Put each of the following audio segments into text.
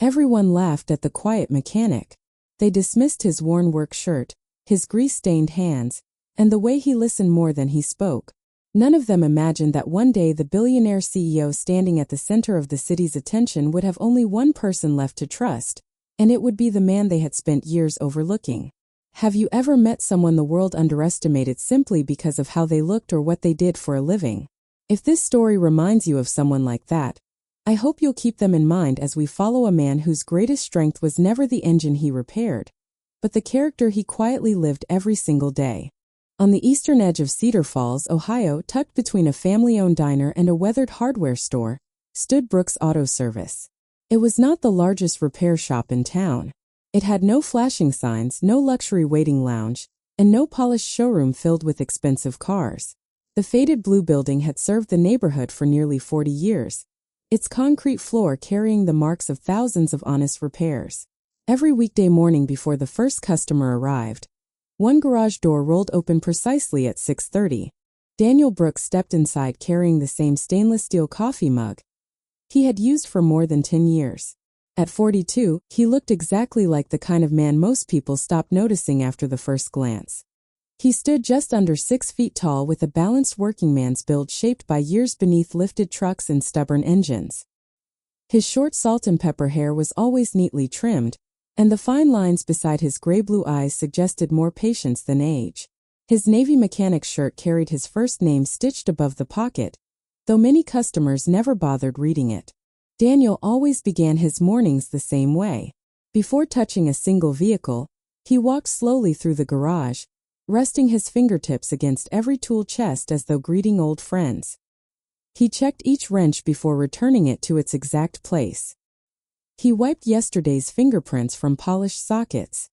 Everyone laughed at the quiet mechanic. They dismissed his worn work shirt, his grease-stained hands, and the way he listened more than he spoke. None of them imagined that one day the billionaire CEO standing at the center of the city's attention would have only one person left to trust, and it would be the man they had spent years overlooking. Have you ever met someone the world underestimated simply because of how they looked or what they did for a living? If this story reminds you of someone like that, I hope you'll keep them in mind as we follow a man whose greatest strength was never the engine he repaired, but the character he quietly lived every single day. On the eastern edge of Cedar Falls, Ohio, tucked between a family-owned diner and a weathered hardware store, stood Brooks Auto Service. It was not the largest repair shop in town. It had no flashing signs, no luxury waiting lounge, and no polished showroom filled with expensive cars. The faded blue building had served the neighborhood for nearly 40 years, its concrete floor carrying the marks of thousands of honest repairs. Every weekday morning before the first customer arrived, one garage door rolled open precisely at 6:30. Daniel Brooks stepped inside carrying the same stainless steel coffee mug he had used for more than 10 years. At 42, he looked exactly like the kind of man most people stopped noticing after the first glance. He stood just under 6 feet tall with a balanced working man's build shaped by years beneath lifted trucks and stubborn engines. His short salt and pepper hair was always neatly trimmed, and the fine lines beside his gray-blue eyes suggested more patience than age. His navy mechanic's shirt carried his first name stitched above the pocket, though many customers never bothered reading it. Daniel always began his mornings the same way. Before touching a single vehicle, he walked slowly through the garage, resting his fingertips against every tool chest as though greeting old friends. He checked each wrench before returning it to its exact place. He wiped yesterday's fingerprints from polished sockets.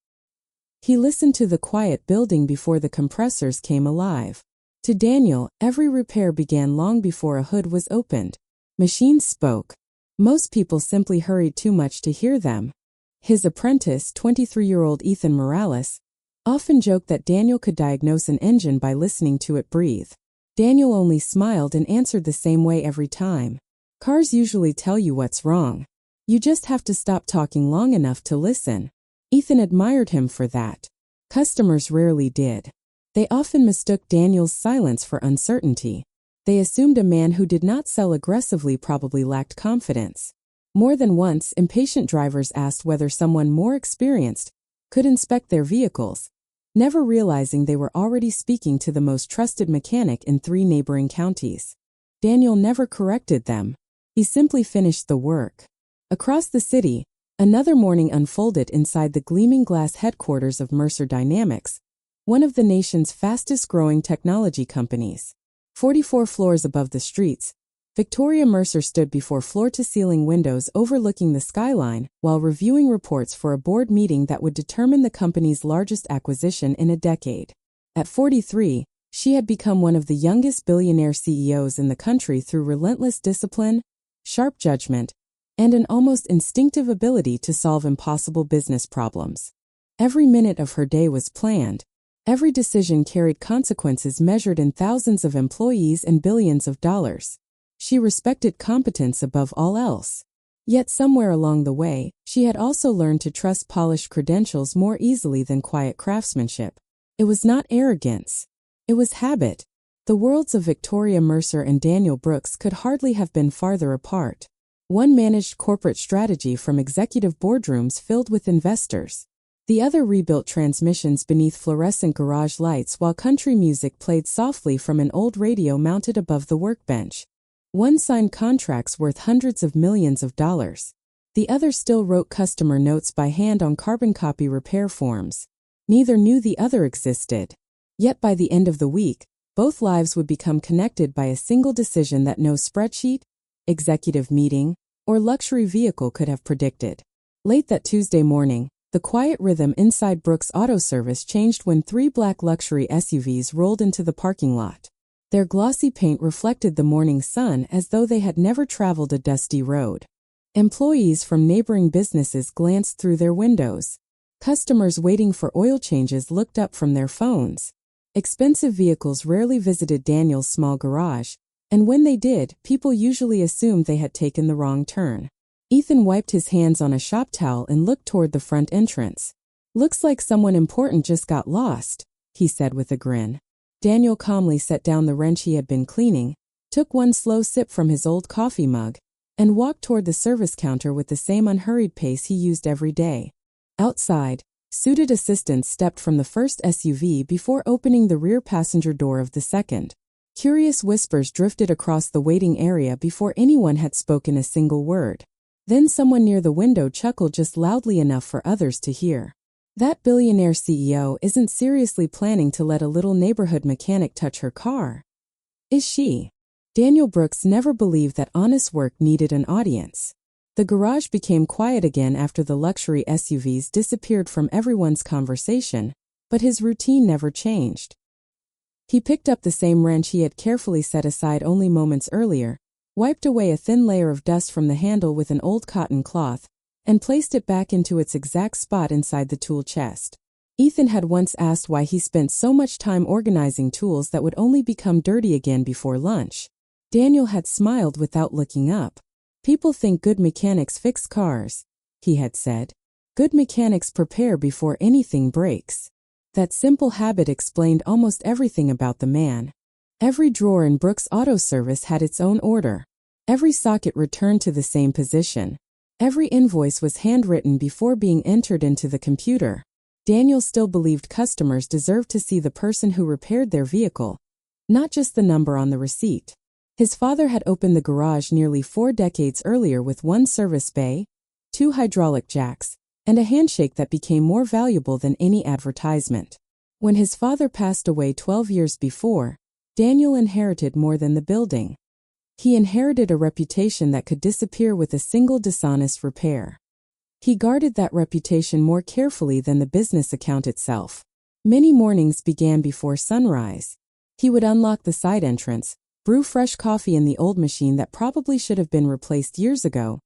He listened to the quiet building before the compressors came alive. To Daniel, every repair began long before a hood was opened. Machines spoke. Most people simply hurried too much to hear them. His apprentice, 23-year-old Ethan Morales, often joked that Daniel could diagnose an engine by listening to it breathe. Daniel only smiled and answered the same way every time. Cars usually tell you what's wrong. You just have to stop talking long enough to listen. Ethan admired him for that. Customers rarely did. They often mistook Daniel's silence for uncertainty. They assumed a man who did not sell aggressively probably lacked confidence. More than once, impatient drivers asked whether someone more experienced could inspect their vehicles, never realizing they were already speaking to the most trusted mechanic in 3 neighboring counties. Daniel never corrected them. He simply finished the work. Across the city, another morning unfolded inside the gleaming glass headquarters of Mercer Dynamics, one of the nation's fastest-growing technology companies. 44 floors above the streets, Victoria Mercer stood before floor-to-ceiling windows overlooking the skyline while reviewing reports for a board meeting that would determine the company's largest acquisition in a decade. At 43, she had become one of the youngest billionaire CEOs in the country through relentless discipline, sharp judgment, and an almost instinctive ability to solve impossible business problems. Every minute of her day was planned. Every decision carried consequences measured in thousands of employees and billions of dollars. She respected competence above all else. Yet somewhere along the way, she had also learned to trust polished credentials more easily than quiet craftsmanship. It was not arrogance. It was habit. The worlds of Victoria Mercer and Daniel Brooks could hardly have been farther apart. One managed corporate strategy from executive boardrooms filled with investors. The other rebuilt transmissions beneath fluorescent garage lights while country music played softly from an old radio mounted above the workbench. One signed contracts worth hundreds of millions of dollars. The other still wrote customer notes by hand on carbon copy repair forms. Neither knew the other existed. Yet by the end of the week, both lives would become connected by a single decision that no spreadsheet, executive meeting, or luxury vehicle could have predicted. Late that Tuesday morning, the quiet rhythm inside Brooks Auto Service changed when 3 black luxury SUVs rolled into the parking lot. Their glossy paint reflected the morning sun as though they had never traveled a dusty road. Employees from neighboring businesses glanced through their windows. Customers waiting for oil changes looked up from their phones. Expensive vehicles rarely visited Daniel's small garage, and when they did, people usually assumed they had taken the wrong turn. Ethan wiped his hands on a shop towel and looked toward the front entrance. "Looks like someone important just got lost," he said with a grin. Daniel calmly set down the wrench he had been cleaning, took one slow sip from his old coffee mug, and walked toward the service counter with the same unhurried pace he used every day. Outside, suited assistants stepped from the first SUV before opening the rear passenger door of the second. Curious whispers drifted across the waiting area before anyone had spoken a single word. Then someone near the window chuckled just loudly enough for others to hear. "That billionaire CEO isn't seriously planning to let a little neighborhood mechanic touch her car, is she?" Daniel Brooks never believed that honest work needed an audience. The garage became quiet again after the luxury SUVs disappeared from everyone's conversation, but his routine never changed. He picked up the same wrench he had carefully set aside only moments earlier, wiped away a thin layer of dust from the handle with an old cotton cloth, and placed it back into its exact spot inside the tool chest. Ethan had once asked why he spent so much time organizing tools that would only become dirty again before lunch. Daniel had smiled without looking up. "People think good mechanics fix cars," he had said. "Good mechanics prepare before anything breaks." That simple habit explained almost everything about the man. Every drawer in Brooks' Auto Service had its own order. Every socket returned to the same position. Every invoice was handwritten before being entered into the computer. Daniel still believed customers deserved to see the person who repaired their vehicle, not just the number on the receipt. His father had opened the garage nearly 4 decades earlier with one service bay, 2 hydraulic jacks, and a handshake that became more valuable than any advertisement. When his father passed away 12 years before, Daniel inherited more than the building. He inherited a reputation that could disappear with a single dishonest repair. He guarded that reputation more carefully than the business account itself. Many mornings began before sunrise. He would unlock the side entrance, brew fresh coffee in the old machine that probably should have been replaced years ago,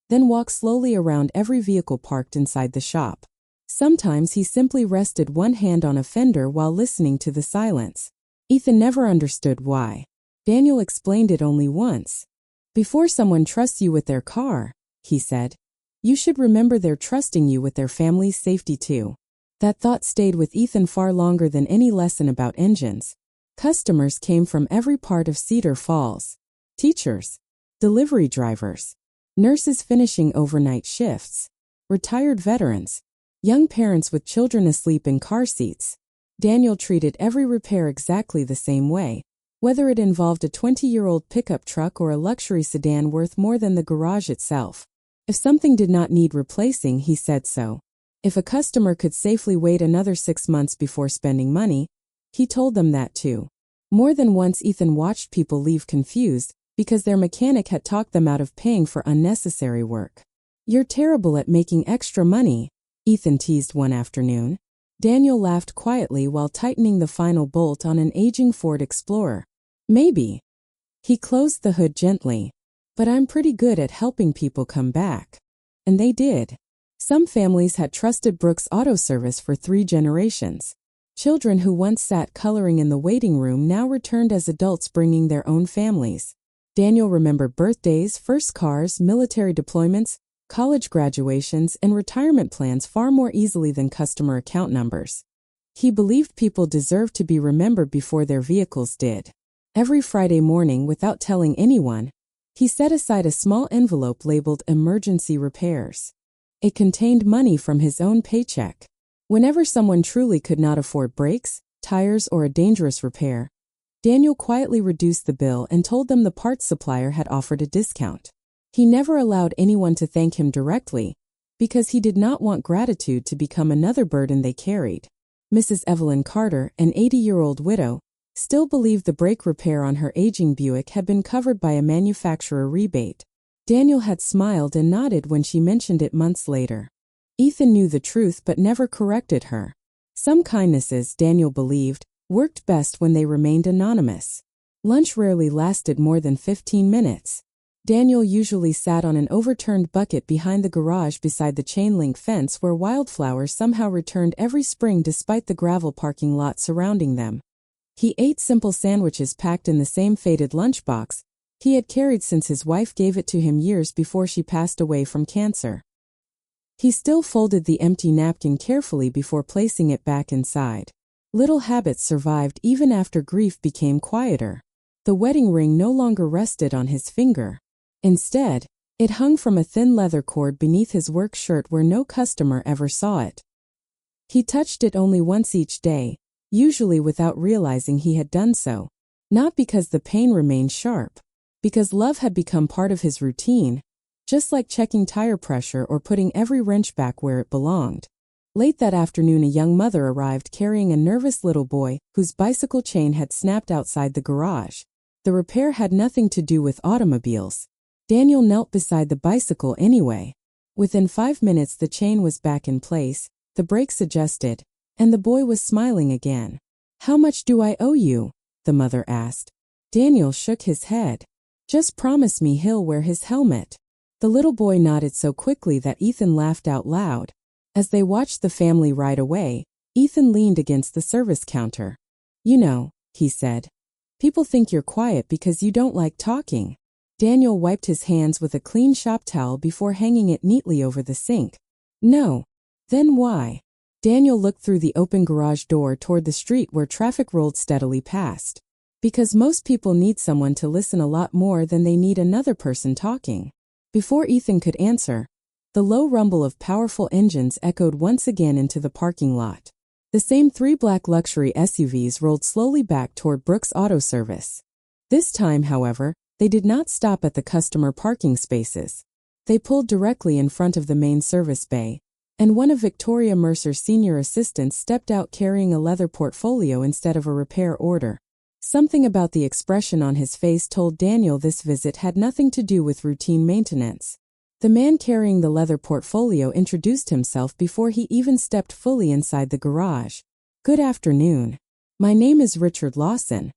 then walk slowly around every vehicle parked inside the shop. Sometimes he simply rested one hand on a fender while listening to the silence. Ethan never understood why. Daniel explained it only once. "Before someone trusts you with their car," he said, "you should remember they're trusting you with their family's safety too." That thought stayed with Ethan far longer than any lesson about engines. Customers came from every part of Cedar Falls. Teachers, delivery drivers, nurses finishing overnight shifts, retired veterans, young parents with children asleep in car seats. Daniel treated every repair exactly the same way, whether it involved a 20-year-old pickup truck or a luxury sedan worth more than the garage itself. If something did not need replacing, he said so. If a customer could safely wait another 6 months before spending money, he told them that too. More than once Ethan watched people leave confused because their mechanic had talked them out of paying for unnecessary work. "You're terrible at making extra money," Ethan teased one afternoon. Daniel laughed quietly while tightening the final bolt on an aging Ford Explorer. "Maybe." He closed the hood gently. "But I'm pretty good at helping people come back." And they did. Some families had trusted Brooks' Auto Service for 3 generations. Children who once sat coloring in the waiting room now returned as adults bringing their own families. Daniel remembered birthdays, first cars, military deployments, college graduations, and retirement plans far more easily than customer account numbers. He believed people deserved to be remembered before their vehicles did. Every Friday morning, without telling anyone, he set aside a small envelope labeled emergency repairs. It contained money from his own paycheck. Whenever someone truly could not afford brakes, tires, or a dangerous repair, Daniel quietly reduced the bill and told them the parts supplier had offered a discount. He never allowed anyone to thank him directly, because he did not want gratitude to become another burden they carried. Mrs. Evelyn Carter, an 80-year-old widow, still believed the brake repair on her aging Buick had been covered by a manufacturer rebate. Daniel had smiled and nodded when she mentioned it months later. Ethan knew the truth but never corrected her. Some kindnesses, Daniel believed, worked best when they remained anonymous. Lunch rarely lasted more than 15 minutes. Daniel usually sat on an overturned bucket behind the garage beside the chain-link fence where wildflowers somehow returned every spring despite the gravel parking lot surrounding them. He ate simple sandwiches packed in the same faded lunchbox, He had carried since his wife gave it to him years before she passed away from cancer. He still folded the empty napkin carefully before placing it back inside. Little habits survived even after grief became quieter. The wedding ring no longer rested on his finger. Instead, it hung from a thin leather cord beneath his work shirt where no customer ever saw it. He touched it only once each day, usually without realizing he had done so. Not because the pain remained sharp, because love had become part of his routine, just like checking tire pressure or putting every wrench back where it belonged. Late that afternoon, a young mother arrived carrying a nervous little boy whose bicycle chain had snapped outside the garage. The repair had nothing to do with automobiles. Daniel knelt beside the bicycle anyway. Within 5 minutes the chain was back in place, the brakes adjusted, and the boy was smiling again. "How much do I owe you?" the mother asked. Daniel shook his head. "Just promise me he'll wear his helmet." The little boy nodded so quickly that Ethan laughed out loud. As they watched the family ride away, Ethan leaned against the service counter. "You know," he said, "people think you're quiet because you don't like talking." Daniel wiped his hands with a clean shop towel before hanging it neatly over the sink. "No." "Then why?" Daniel looked through the open garage door toward the street where traffic rolled steadily past. "Because most people need someone to listen a lot more than they need another person talking." Before Ethan could answer, the low rumble of powerful engines echoed once again into the parking lot. The same 3 black luxury SUVs rolled slowly back toward Brooks Auto Service. This time, however, they did not stop at the customer parking spaces. They pulled directly in front of the main service bay, and one of Victoria Mercer's senior assistants stepped out carrying a leather portfolio instead of a repair order. Something about the expression on his face told Daniel this visit had nothing to do with routine maintenance. The man carrying the leather portfolio introduced himself before he even stepped fully inside the garage. "Good afternoon. My name is Richard Lawson.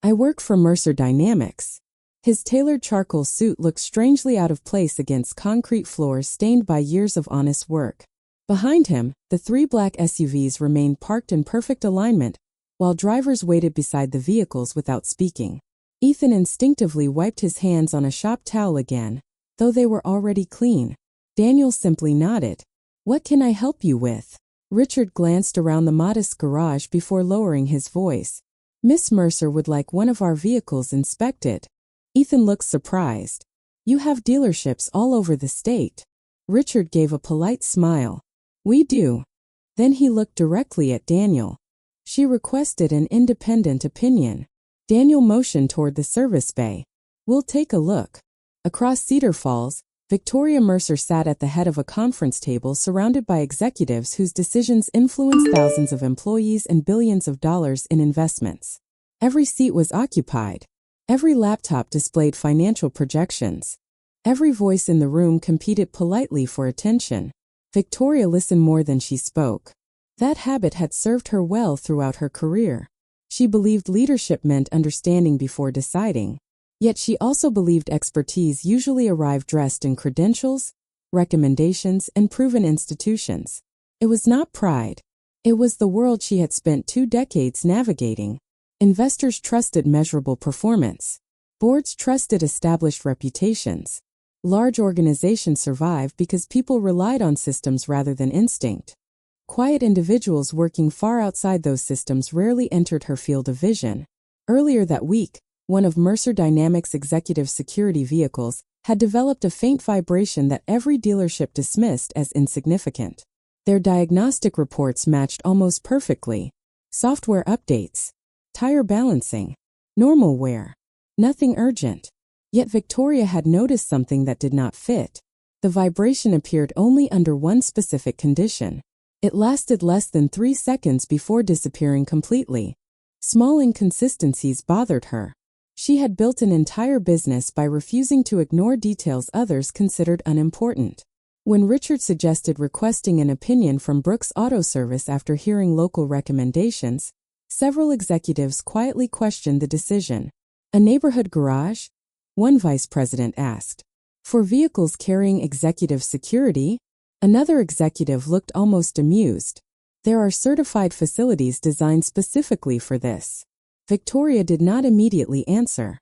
I work for Mercer Dynamics." His tailored charcoal suit looked strangely out of place against concrete floors stained by years of honest work. Behind him, the 3 black SUVs remained parked in perfect alignment, while drivers waited beside the vehicles without speaking. Ethan instinctively wiped his hands on a shop towel again, though they were already clean. Daniel simply nodded. "What can I help you with?" Richard glanced around the modest garage before lowering his voice. "Miss Mercer would like one of our vehicles inspected." Ethan looked surprised. "You have dealerships all over the state." Richard gave a polite smile. "We do." Then he looked directly at Daniel. "She requested an independent opinion." Daniel motioned toward the service bay. "We'll take a look." Across Cedar Falls, Victoria Mercer sat at the head of a conference table surrounded by executives whose decisions influenced thousands of employees and billions of dollars in investments. Every seat was occupied. Every laptop displayed financial projections. Every voice in the room competed politely for attention. Victoria listened more than she spoke. That habit had served her well throughout her career. She believed leadership meant understanding before deciding. Yet she also believed expertise usually arrived dressed in credentials, recommendations, and proven institutions. It was not pride. It was the world she had spent 2 decades navigating. Investors trusted measurable performance. Boards trusted established reputations. Large organizations survived because people relied on systems rather than instinct. Quiet individuals working far outside those systems rarely entered her field of vision. Earlier that week, one of Mercer Dynamics' executive security vehicles had developed a faint vibration that every dealership dismissed as insignificant. Their diagnostic reports matched almost perfectly. Software updates, tire balancing, normal wear, nothing urgent. Yet Victoria had noticed something that did not fit. The vibration appeared only under one specific condition. It lasted less than 3 seconds before disappearing completely. Small inconsistencies bothered her. She had built an entire business by refusing to ignore details others considered unimportant. When Richard suggested requesting an opinion from Brooks Auto Service after hearing local recommendations, several executives quietly questioned the decision. "A neighborhood garage?" one vice president asked. "For vehicles carrying executive security?" Another executive looked almost amused. "There are certified facilities designed specifically for this." Victoria did not immediately answer.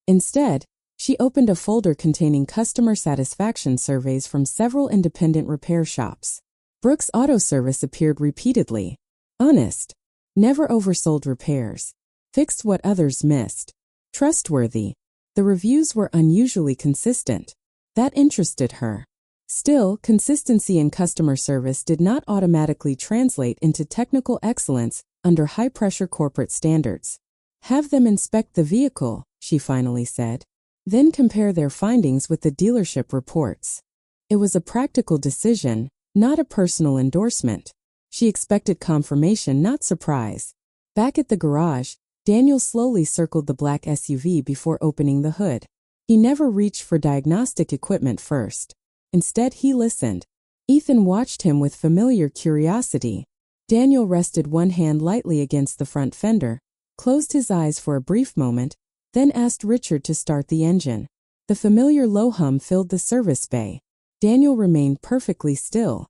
Instead, She opened a folder containing customer satisfaction surveys from several independent repair shops. Brooks Auto Service appeared repeatedly. Honest. Never oversold repairs. Fixed what others missed. Trustworthy. The reviews were unusually consistent. That interested her. Still, consistency in customer service did not automatically translate into technical excellence under high-pressure corporate standards. Have them inspect the vehicle, she finally said. Then compare their findings with the dealership reports. It was a practical decision, not a personal endorsement. She expected confirmation, not surprise. Back at the garage, Daniel slowly circled the black SUV before opening the hood. He never reached for diagnostic equipment first. Instead, he listened. Ethan watched him with familiar curiosity. Daniel rested one hand lightly against the front fender, closed his eyes for a brief moment, then asked Richard to start the engine. The familiar low hum filled the service bay. Daniel remained perfectly still.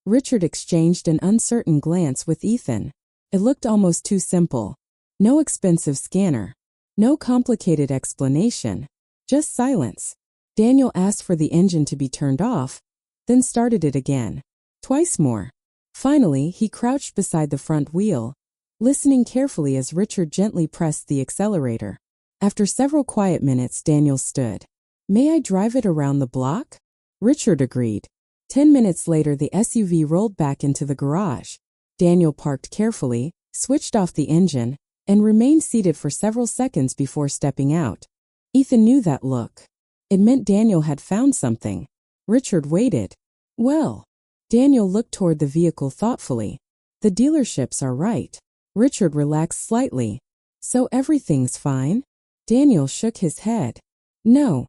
Richard exchanged an uncertain glance with Ethan. It looked almost too simple. No expensive scanner. No complicated explanation. Just silence. Daniel asked for the engine to be turned off, then started it again. Twice more. Finally, he crouched beside the front wheel, listening carefully as Richard gently pressed the accelerator. After several quiet minutes, Daniel stood. May I drive it around the block? Richard agreed. 10 minutes later, the SUV rolled back into the garage. Daniel parked carefully, switched off the engine, and remained seated for several seconds before stepping out. Ethan knew that look. It meant Daniel had found something. Richard waited. Well, Daniel looked toward the vehicle thoughtfully. The dealerships are right. Richard relaxed slightly. So everything's fine? Daniel shook his head. No.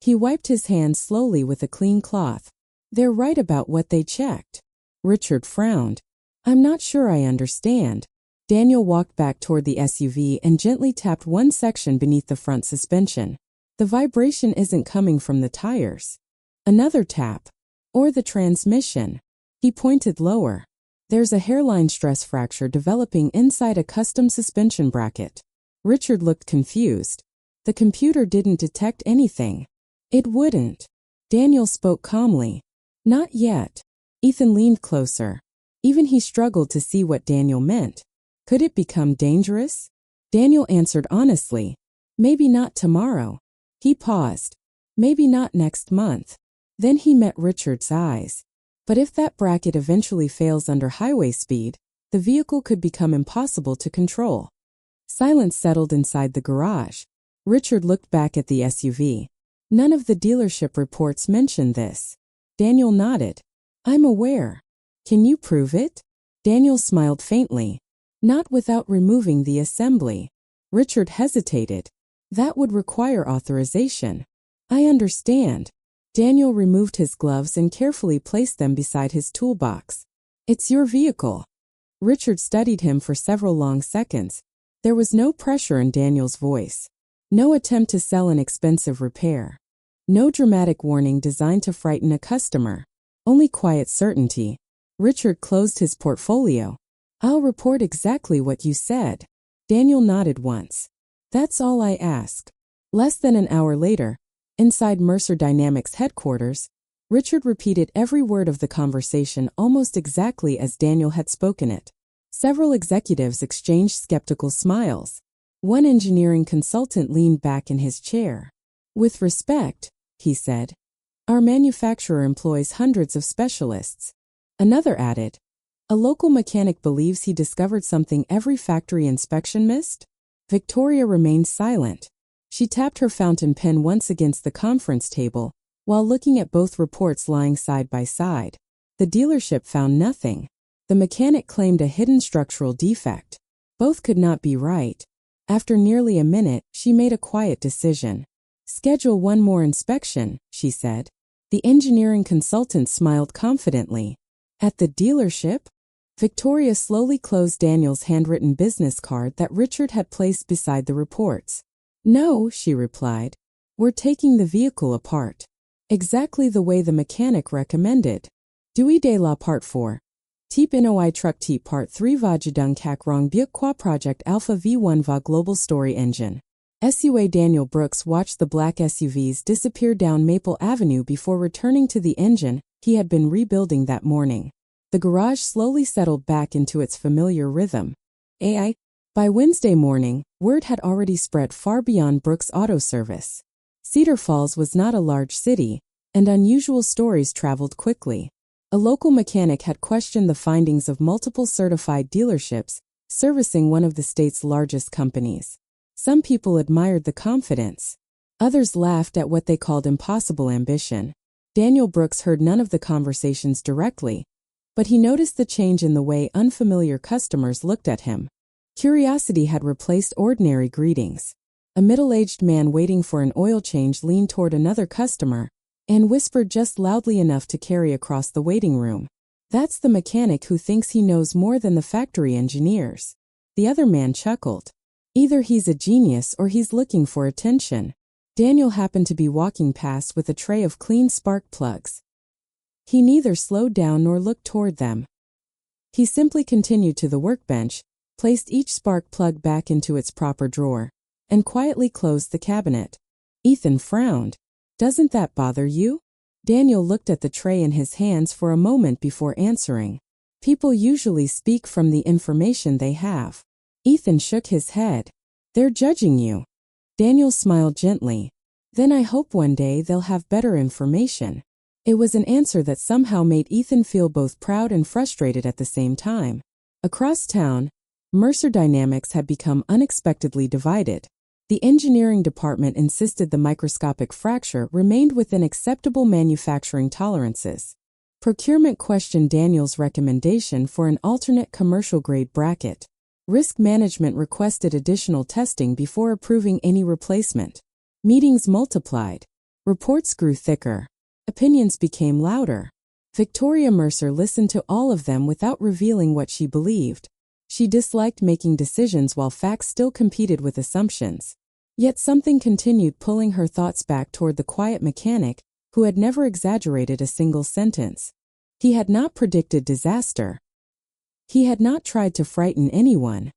He wiped his hands slowly with a clean cloth. They're right about what they checked. Richard frowned. I'm not sure I understand. Daniel walked back toward the SUV and gently tapped one section beneath the front suspension. The vibration isn't coming from the tires. Another tap. Or the transmission. He pointed lower. There's a hairline stress fracture developing inside a custom suspension bracket. Richard looked confused. The computer didn't detect anything. It wouldn't. Daniel spoke calmly. Not yet. Ethan leaned closer. Even he struggled to see what Daniel meant. Could it become dangerous? Daniel answered honestly. Maybe not tomorrow. He paused. Maybe not next month. Then he met Richard's eyes. But if that bracket eventually fails under highway speed, the vehicle could become impossible to control. Silence settled inside the garage. Richard looked back at the SUV. None of the dealership reports mentioned this. Daniel nodded. I'm aware. Can you prove it? Daniel smiled faintly. Not without removing the assembly. Richard hesitated. That would require authorization. I understand. Daniel removed his gloves and carefully placed them beside his toolbox. It's your vehicle. Richard studied him for several long seconds. There was no pressure in Daniel's voice. No attempt to sell an expensive repair. No dramatic warning designed to frighten a customer. Only quiet certainty. Richard closed his portfolio. I'll report exactly what you said. Daniel nodded once. That's all I ask. Less than an hour later, inside Mercer Dynamics headquarters, Richard repeated every word of the conversation almost exactly as Daniel had spoken it. Several executives exchanged skeptical smiles. One engineering consultant leaned back in his chair. With respect, he said, our manufacturer employs hundreds of specialists. Another added, a local mechanic believes he discovered something every factory inspection missed. Victoria remained silent. She tapped her fountain pen once against the conference table, while looking at both reports lying side by side. The dealership found nothing. The mechanic claimed a hidden structural defect. Both could not be right. After nearly a minute, she made a quiet decision. Schedule one more inspection, she said. The engineering consultant smiled confidently. At the dealership? Victoria slowly closed Daniel's handwritten business card that Richard had placed beside the reports. No, she replied. We're taking the vehicle apart. Exactly the way the mechanic recommended. Dewey de la Part 4. Type Noi Truck Type Part 3 Va Jadung Kak Rong Byuk Qua Project Alpha V1 Va Global Story Engine. SUA Daniel Brooks watched the black SUVs disappear down Maple Avenue before returning to the engine he had been rebuilding that morning. The garage slowly settled back into its familiar rhythm. By Wednesday morning, word had already spread far beyond Brooks Auto Service. Cedar Falls was not a large city, and unusual stories traveled quickly. A local mechanic had questioned the findings of multiple certified dealerships servicing one of the state's largest companies. Some people admired the confidence. Others laughed at what they called impossible ambition. Daniel Brooks heard none of the conversations directly, but he noticed the change in the way unfamiliar customers looked at him. Curiosity had replaced ordinary greetings. A middle-aged man waiting for an oil change leaned toward another customer and whispered just loudly enough to carry across the waiting room. "That's the mechanic who thinks he knows more than the factory engineers." The other man chuckled. "Either he's a genius or he's looking for attention." Daniel happened to be walking past with a tray of clean spark plugs. He neither slowed down nor looked toward them. He simply continued to the workbench, placed each spark plug back into its proper drawer, and quietly closed the cabinet. Ethan frowned. "Doesn't that bother you?" Daniel looked at the tray in his hands for a moment before answering. "People usually speak from the information they have." Ethan shook his head. "They're judging you." Daniel smiled gently. "Then I hope one day they'll have better information." It was an answer that somehow made Ethan feel both proud and frustrated at the same time. Across town, Mercer Dynamics had become unexpectedly divided. The engineering department insisted the microscopic fracture remained within acceptable manufacturing tolerances. Procurement questioned Daniel's recommendation for an alternate commercial-grade bracket. Risk management requested additional testing before approving any replacement. Meetings multiplied. Reports grew thicker. Opinions became louder. Victoria Mercer listened to all of them without revealing what she believed. She disliked making decisions while facts still competed with assumptions. Yet something continued pulling her thoughts back toward the quiet mechanic who had never exaggerated a single sentence. He had not predicted disaster. He had not tried to frighten anyone.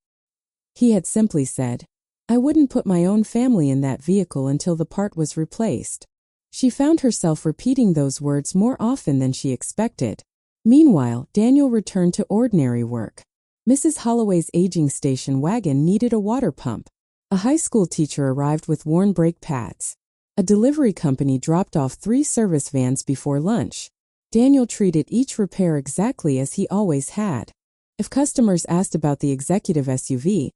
He had simply said, "I wouldn't put my own family in that vehicle until the part was replaced." She found herself repeating those words more often than she expected. Meanwhile, Daniel returned to ordinary work. Mrs. Holloway's aging station wagon needed a water pump. A high school teacher arrived with worn brake pads. A delivery company dropped off 3 service vans before lunch. Daniel treated each repair exactly as he always had. If customers asked about the executive SUV,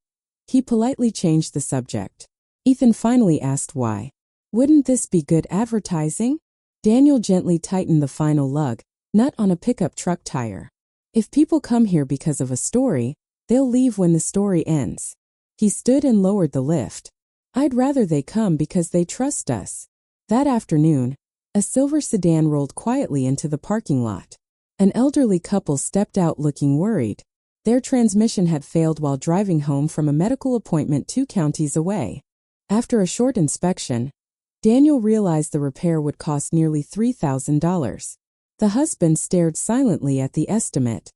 he politely changed the subject. Ethan finally asked why. "Wouldn't this be good advertising?" Daniel gently tightened the final lug, nut on a pickup truck tire. "If people come here because of a story, they'll leave when the story ends." He stood and lowered the lift. "I'd rather they come because they trust us." That afternoon, a silver sedan rolled quietly into the parking lot. An elderly couple stepped out looking worried. Their transmission had failed while driving home from a medical appointment 2 counties away. After a short inspection, Daniel realized the repair would cost nearly $3,000. The husband stared silently at the estimate.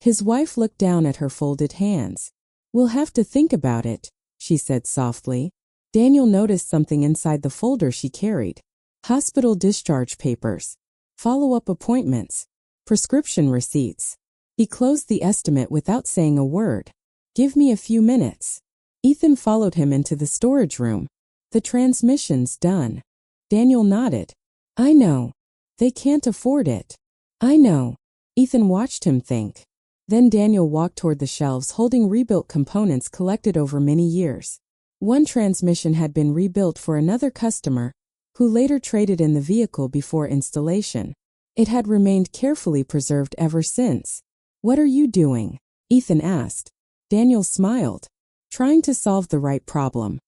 His wife looked down at her folded hands. "We'll have to think about it," she said softly. Daniel noticed something inside the folder she carried. Hospital discharge papers, follow-up appointments, prescription receipts. He closed the estimate without saying a word. "Give me a few minutes." Ethan followed him into the storage room. "The transmission's done." Daniel nodded. "I know. They can't afford it." "I know." Ethan watched him think. Then Daniel walked toward the shelves holding rebuilt components collected over many years. One transmission had been rebuilt for another customer, who later traded in the vehicle before installation. It had remained carefully preserved ever since. "What are you doing?" Ethan asked. Daniel smiled. "Trying to solve the right problem."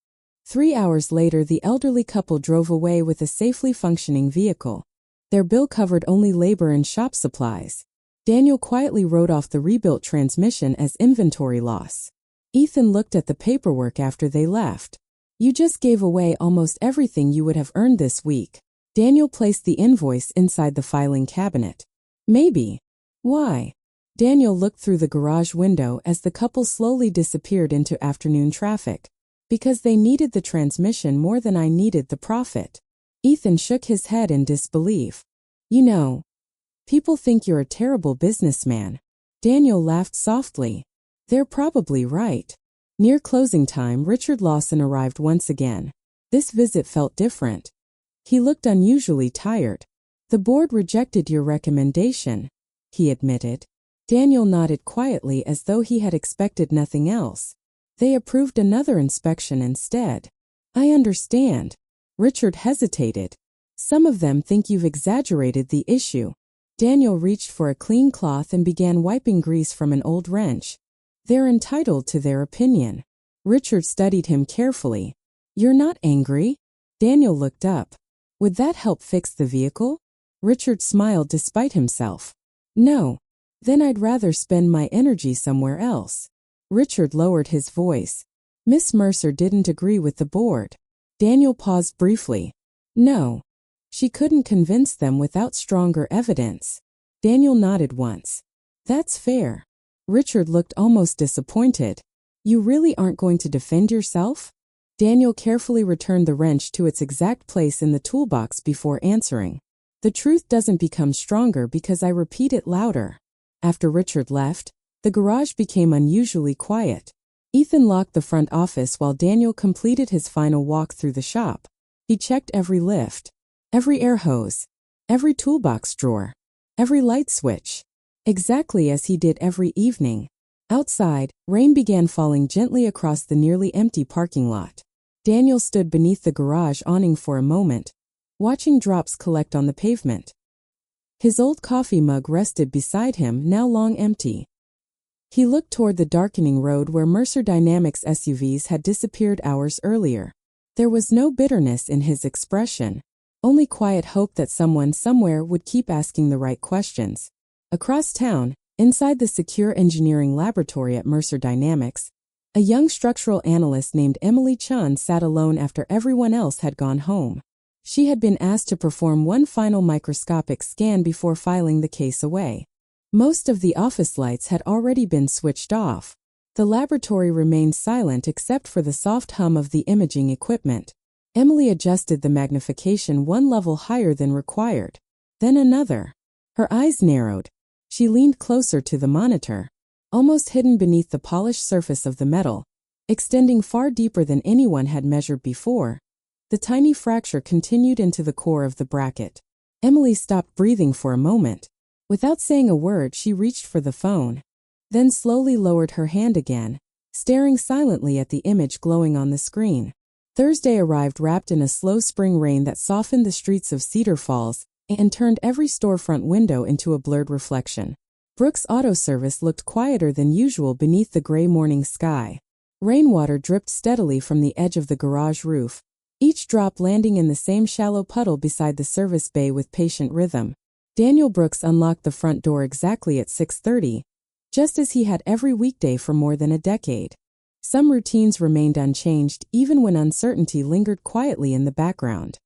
3 hours later, the elderly couple drove away with a safely functioning vehicle. Their bill covered only labor and shop supplies. Daniel quietly wrote off the rebuilt transmission as inventory loss. Ethan looked at the paperwork after they left. "You just gave away almost everything you would have earned this week." Daniel placed the invoice inside the filing cabinet. "Maybe." "Why?" Daniel looked through the garage window as the couple slowly disappeared into afternoon traffic. Because they needed the transmission more than I needed the profit. Ethan shook his head in disbelief. You know, people think you're a terrible businessman. Daniel laughed softly. They're probably right. Near closing time, Richard Lawson arrived once again. This visit felt different. He looked unusually tired. The board rejected your recommendation, he admitted. Daniel nodded quietly as though he had expected nothing else. They approved another inspection instead. I understand. Richard hesitated. Some of them think you've exaggerated the issue. Daniel reached for a clean cloth and began wiping grease from an old wrench. They're entitled to their opinion. Richard studied him carefully. You're not angry? Daniel looked up. Would that help fix the vehicle? Richard smiled despite himself. No. Then I'd rather spend my energy somewhere else. Richard lowered his voice. Miss Mercer didn't agree with the board. Daniel paused briefly. No. She couldn't convince them without stronger evidence. Daniel nodded once. That's fair. Richard looked almost disappointed. You really aren't going to defend yourself? Daniel carefully returned the wrench to its exact place in the toolbox before answering. The truth doesn't become stronger because I repeat it louder. After Richard left, the garage became unusually quiet. Ethan locked the front office while Daniel completed his final walk through the shop. He checked every lift, every air hose, every toolbox drawer, every light switch, exactly as he did every evening. Outside, rain began falling gently across the nearly empty parking lot. Daniel stood beneath the garage awning for a moment, watching drops collect on the pavement. His old coffee mug rested beside him, now long empty. He looked toward the darkening road where Mercer Dynamics SUVs had disappeared hours earlier. There was no bitterness in his expression, only quiet hope that someone somewhere would keep asking the right questions. Across town, inside the secure engineering laboratory at Mercer Dynamics, a young structural analyst named Emily Chun sat alone after everyone else had gone home. She had been asked to perform one final microscopic scan before filing the case away. Most of the office lights had already been switched off. The laboratory remained silent except for the soft hum of the imaging equipment. Emily adjusted the magnification one level higher than required. Then another. Her eyes narrowed. She leaned closer to the monitor, almost hidden beneath the polished surface of the metal, extending far deeper than anyone had measured before. The tiny fracture continued into the core of the bracket. Emily stopped breathing for a moment. Without saying a word, she reached for the phone, then slowly lowered her hand again, staring silently at the image glowing on the screen. Thursday arrived wrapped in a slow spring rain that softened the streets of Cedar Falls and turned every storefront window into a blurred reflection. Brooks Auto Service looked quieter than usual beneath the gray morning sky. Rainwater dripped steadily from the edge of the garage roof, each drop landing in the same shallow puddle beside the service bay with patient rhythm. Daniel Brooks unlocked the front door exactly at 6:30, just as he had every weekday for more than a decade. Some routines remained unchanged even when uncertainty lingered quietly in the background.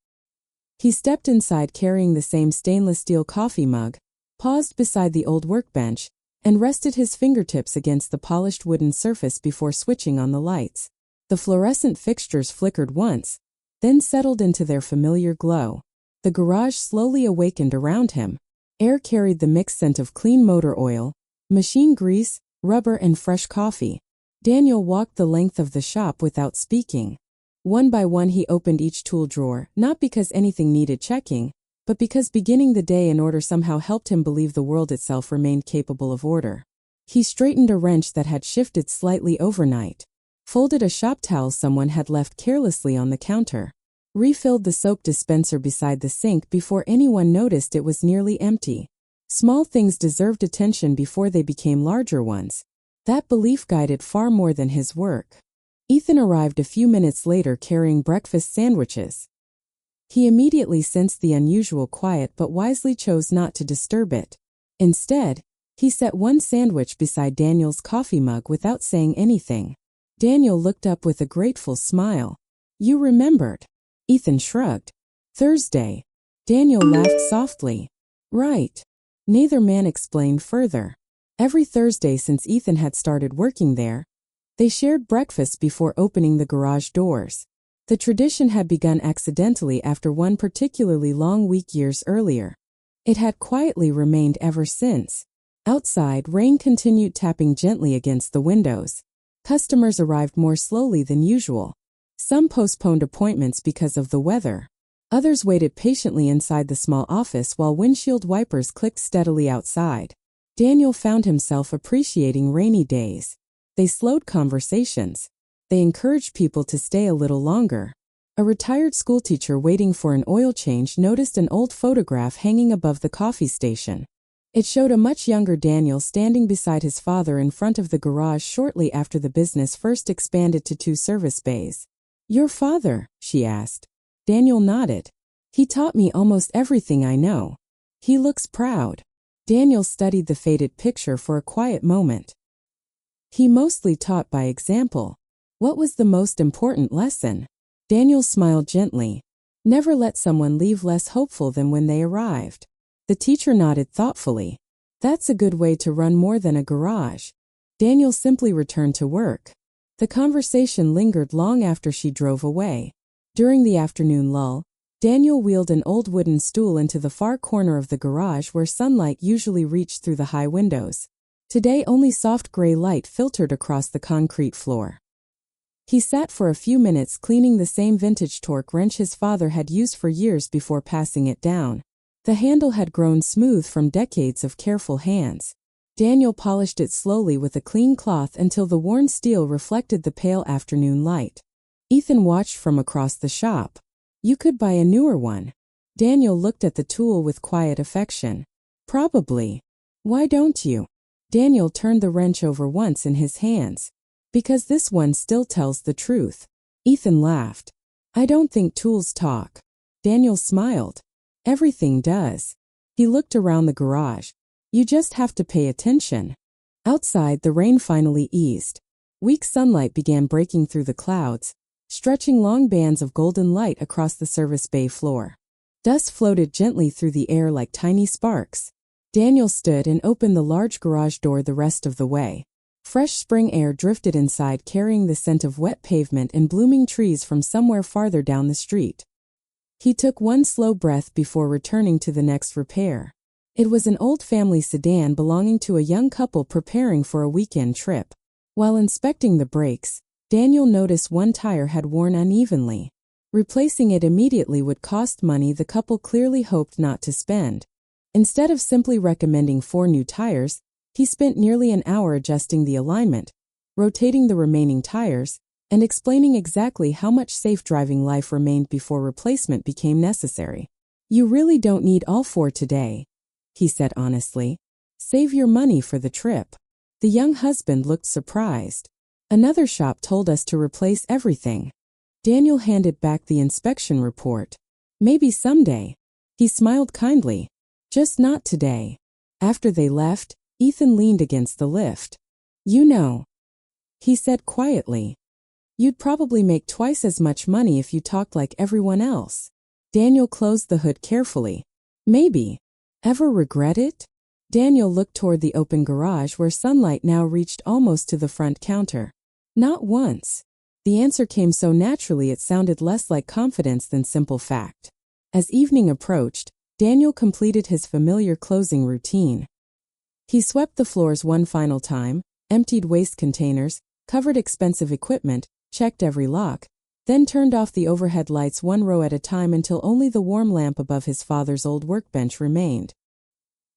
He stepped inside carrying the same stainless steel coffee mug, paused beside the old workbench, and rested his fingertips against the polished wooden surface before switching on the lights. The fluorescent fixtures flickered once, then settled into their familiar glow. The garage slowly awakened around him. Air carried the mixed scent of clean motor oil, machine grease, rubber, and fresh coffee. Daniel walked the length of the shop without speaking. One by one he opened each tool drawer, not because anything needed checking, but because beginning the day in order somehow helped him believe the world itself remained capable of order. He straightened a wrench that had shifted slightly overnight, folded a shop towel someone had left carelessly on the counter, refilled the soap dispenser beside the sink before anyone noticed it was nearly empty. Small things deserved attention before they became larger ones. That belief guided far more than his work. Ethan arrived a few minutes later carrying breakfast sandwiches. He immediately sensed the unusual quiet but wisely chose not to disturb it. Instead, he set one sandwich beside Daniel's coffee mug without saying anything. Daniel looked up with a grateful smile. You remembered. Ethan shrugged. Thursday. Daniel laughed softly. Right. Neither man explained further. Every Thursday since Ethan had started working there, They shared breakfast before opening the garage doors. The tradition had begun accidentally after one particularly long week years earlier. It had quietly remained ever since. Outside, rain continued tapping gently against the windows. Customers arrived more slowly than usual. Some postponed appointments because of the weather. Others waited patiently inside the small office while windshield wipers clicked steadily outside. Daniel found himself appreciating rainy days. They slowed conversations. They encouraged people to stay a little longer. A retired schoolteacher waiting for an oil change noticed an old photograph hanging above the coffee station. It showed a much younger Daniel standing beside his father in front of the garage shortly after the business first expanded to 2 service bays. "Your father?" she asked. Daniel nodded. "He taught me almost everything I know. He looks proud." Daniel studied the faded picture for a quiet moment. "He mostly taught by example. What was the most important lesson?" Daniel smiled gently. "Never let someone leave less hopeful than when they arrived." The teacher nodded thoughtfully. "That's a good way to run more than a garage." Daniel simply returned to work. The conversation lingered long after she drove away. During the afternoon lull, Daniel wheeled an old wooden stool into the far corner of the garage where sunlight usually reached through the high windows. Today only soft gray light filtered across the concrete floor. He sat for a few minutes cleaning the same vintage torque wrench his father had used for years before passing it down. The handle had grown smooth from decades of careful hands. Daniel polished it slowly with a clean cloth until the worn steel reflected the pale afternoon light. Ethan watched from across the shop. "You could buy a newer one." Daniel looked at the tool with quiet affection. "Probably. Why don't you?" Daniel turned the wrench over once in his hands. "Because this one still tells the truth." Ethan laughed. "I don't think tools talk." Daniel smiled. "Everything does." He looked around the garage. "You just have to pay attention." Outside, the rain finally eased. Weak sunlight began breaking through the clouds, stretching long bands of golden light across the service bay floor. Dust floated gently through the air like tiny sparks. Daniel stood and opened the large garage door the rest of the way. Fresh spring air drifted inside, carrying the scent of wet pavement and blooming trees from somewhere farther down the street. He took one slow breath before returning to the next repair. It was an old family sedan belonging to a young couple preparing for a weekend trip. While inspecting the brakes, Daniel noticed one tire had worn unevenly. Replacing it immediately would cost money the couple clearly hoped not to spend. Instead of simply recommending 4 new tires, he spent nearly an hour adjusting the alignment, rotating the remaining tires, and explaining exactly how much safe driving life remained before replacement became necessary. "You really don't need all 4 today," he said honestly. "Save your money for the trip." The young husband looked surprised. "Another shop told us to replace everything." Daniel handed back the inspection report. "Maybe someday." He smiled kindly. "Just not today." After they left, Ethan leaned against the lift. "You know," he said quietly, "you'd probably make twice as much money if you talked like everyone else." Daniel closed the hood carefully. "Maybe. Ever regret it?" Daniel looked toward the open garage where sunlight now reached almost to the front counter. "Not once." The answer came so naturally it sounded less like confidence than simple fact. As evening approached, Daniel completed his familiar closing routine. He swept the floors one final time, emptied waste containers, covered expensive equipment, checked every lock, then turned off the overhead lights one row at a time until only the warm lamp above his father's old workbench remained.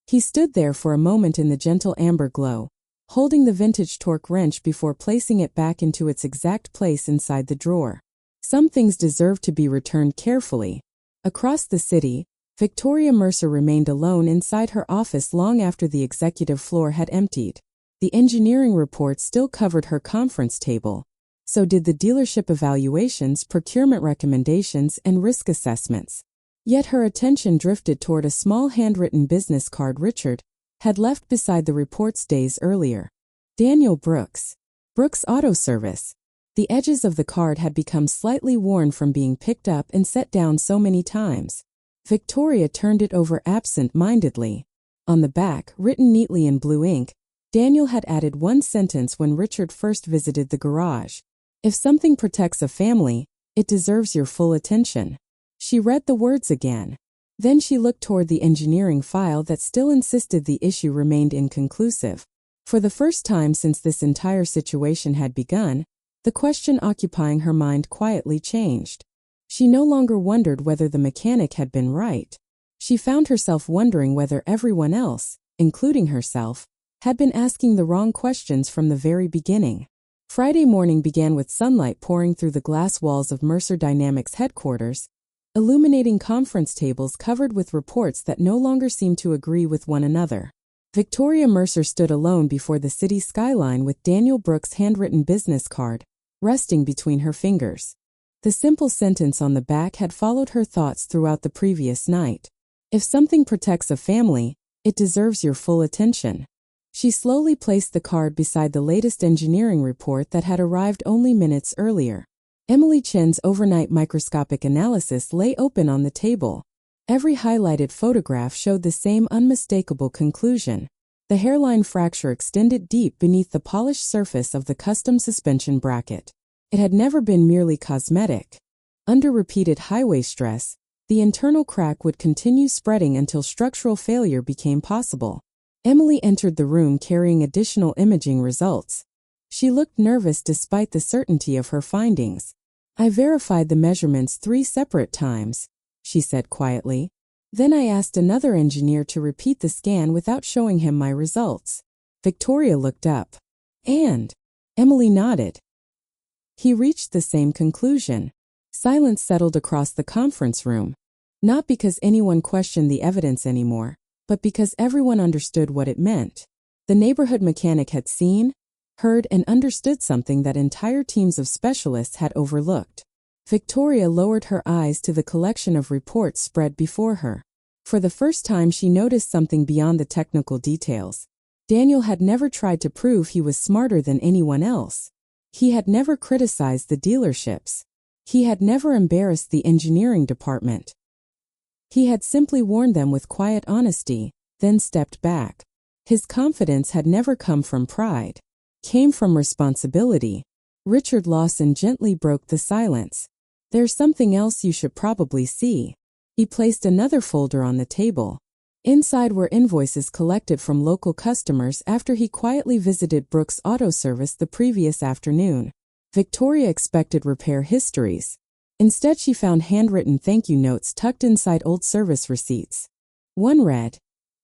He stood there for a moment in the gentle amber glow, holding the vintage torque wrench before placing it back into its exact place inside the drawer. Some things deserved to be returned carefully. Across the city, Victoria Mercer remained alone inside her office long after the executive floor had emptied. The engineering report still covered her conference table. So did the dealership evaluations, procurement recommendations, and risk assessments. Yet her attention drifted toward a small handwritten business card Richard had left beside the reports days earlier. Daniel Brooks. Brooks Auto Service. The edges of the card had become slightly worn from being picked up and set down so many times. Victoria turned it over absent-mindedly. On the back, written neatly in blue ink, Daniel had added one sentence when Richard first visited the garage. If something protects a family, it deserves your full attention. She read the words again. Then she looked toward the engineering file that still insisted the issue remained inconclusive. For the first time since this entire situation had begun, the question occupying her mind quietly changed. She no longer wondered whether the mechanic had been right. She found herself wondering whether everyone else, including herself, had been asking the wrong questions from the very beginning. Friday morning began with sunlight pouring through the glass walls of Mercer Dynamics headquarters, illuminating conference tables covered with reports that no longer seemed to agree with one another. Victoria Mercer stood alone before the city skyline with Daniel Brooks' handwritten business card resting between her fingers. The simple sentence on the back had followed her thoughts throughout the previous night. If something protects a family, it deserves your full attention. She slowly placed the card beside the latest engineering report that had arrived only minutes earlier. Emily Chen's overnight microscopic analysis lay open on the table. Every highlighted photograph showed the same unmistakable conclusion. The hairline fracture extended deep beneath the polished surface of the custom suspension bracket. It had never been merely cosmetic. Under repeated highway stress, the internal crack would continue spreading until structural failure became possible. Emily entered the room carrying additional imaging results. She looked nervous despite the certainty of her findings. I verified the measurements 3 separate times, she said quietly. Then I asked another engineer to repeat the scan without showing him my results. Victoria looked up. And Emily nodded. He reached the same conclusion. Silence settled across the conference room, not because anyone questioned the evidence anymore, but because everyone understood what it meant. The neighborhood mechanic had seen, heard, and understood something that entire teams of specialists had overlooked. Victoria lowered her eyes to the collection of reports spread before her. For the first time she noticed something beyond the technical details. Daniel had never tried to prove he was smarter than anyone else. He had never criticized the dealerships. He had never embarrassed the engineering department. He had simply warned them with quiet honesty, then stepped back. His confidence had never come from pride. Came from responsibility. Richard Lawson gently broke the silence. There's something else you should probably see. He placed another folder on the table. Inside were invoices collected from local customers after he quietly visited Brooks Auto Service the previous afternoon. Victoria expected repair histories. Instead, she found handwritten thank you notes tucked inside old service receipts. One read,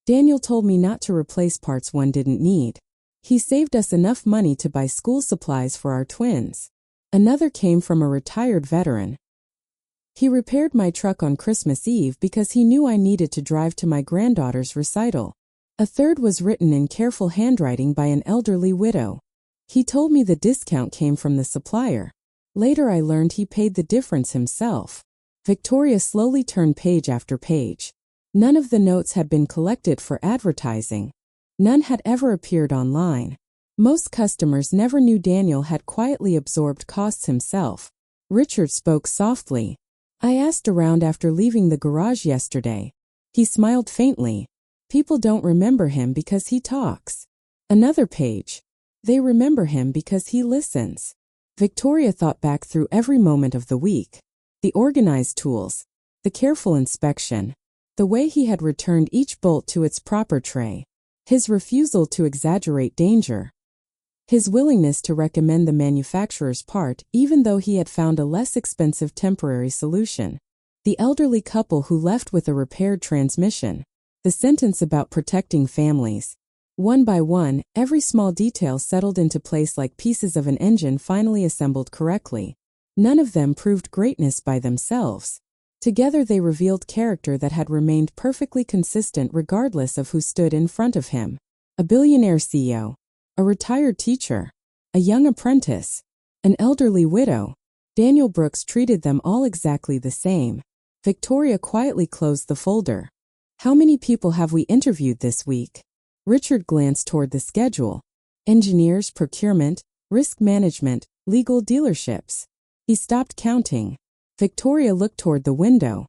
"Daniel told me not to replace parts one didn't need. He saved us enough money to buy school supplies for our twins." Another came from a retired veteran. "He repaired my truck on Christmas Eve because he knew I needed to drive to my granddaughter's recital." A third was written in careful handwriting by an elderly widow. "He told me the discount came from the supplier. Later I learned he paid the difference himself." Victoria slowly turned page after page. None of the notes had been collected for advertising. None had ever appeared online. Most customers never knew Daniel had quietly absorbed costs himself. Richard spoke softly. "I asked around after leaving the garage yesterday." He smiled faintly. "People don't remember him because he talks." Another page. "They remember him because he listens." Victoria thought back through every moment of the week. The organized tools, the careful inspection, the way he had returned each bolt to its proper tray, his refusal to exaggerate danger, his willingness to recommend the manufacturer's part even though he had found a less expensive temporary solution, the elderly couple who left with a repaired transmission, the sentence about protecting families. One by one, every small detail settled into place like pieces of an engine finally assembled correctly. None of them proved greatness by themselves. Together they revealed character that had remained perfectly consistent regardless of who stood in front of him. A billionaire CEO, a retired teacher, a young apprentice, an elderly widow. Daniel Brooks treated them all exactly the same. Victoria quietly closed the folder. "How many people have we interviewed this week?" Richard glanced toward the schedule. Engineers, procurement, risk management, legal, dealerships. He stopped counting. Victoria looked toward the window.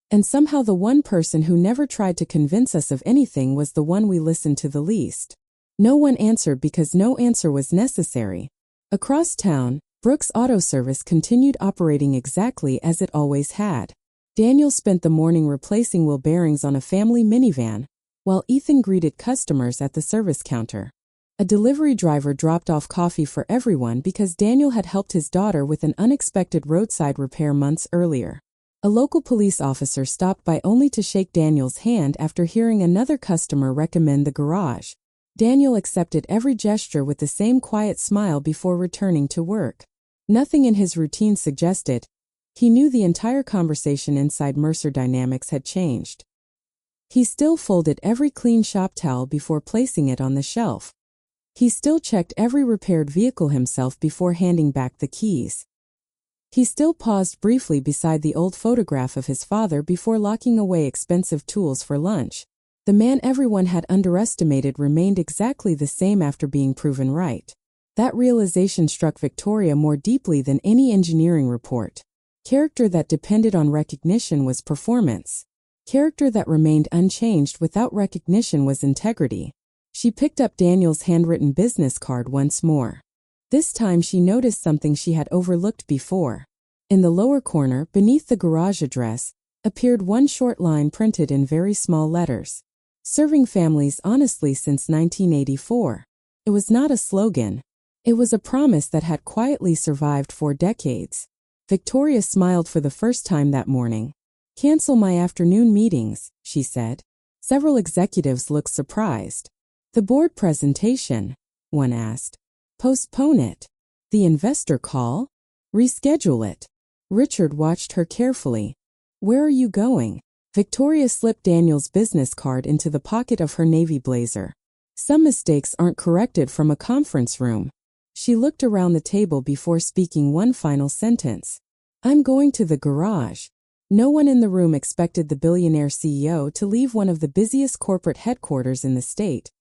"And somehow the one person who never tried to convince us of anything was the one we listened to the least." No one answered because no answer was necessary. Across town, Brooks Auto Service continued operating exactly as it always had. Daniel spent the morning replacing wheel bearings on a family minivan, while Ethan greeted customers at the service counter. A delivery driver dropped off coffee for everyone because Daniel had helped his daughter with an unexpected roadside repair months earlier. A local police officer stopped by only to shake Daniel's hand after hearing another customer recommend the garage. Daniel accepted every gesture with the same quiet smile before returning to work. Nothing in his routine suggested. He knew the entire conversation inside Mercer Dynamics had changed. He still folded every clean shop towel before placing it on the shelf. He still checked every repaired vehicle himself before handing back the keys. He still paused briefly beside the old photograph of his father before locking away expensive tools for lunch. The man everyone had underestimated remained exactly the same after being proven right. That realization struck Victoria more deeply than any engineering report. Character that depended on recognition was performance. Character that remained unchanged without recognition was integrity. She picked up Daniel's handwritten business card once more. This time she noticed something she had overlooked before. In the lower corner, beneath the garage address, appeared one short line printed in very small letters. Serving families honestly since 1984. It was not a slogan. It was a promise that had quietly survived for decades. Victoria smiled for the first time that morning. "Cancel my afternoon meetings," she said. Several executives looked surprised. "The board presentation?" one asked. "Postpone it." "The investor call?" "Reschedule it." Richard watched her carefully. "Where are you going?" Victoria slipped Daniel's business card into the pocket of her navy blazer. Some mistakes aren't corrected from a conference room. She looked around the table before speaking one final sentence. "I'm going to the garage." No one in the room expected the billionaire CEO to leave one of the busiest corporate headquarters in the state,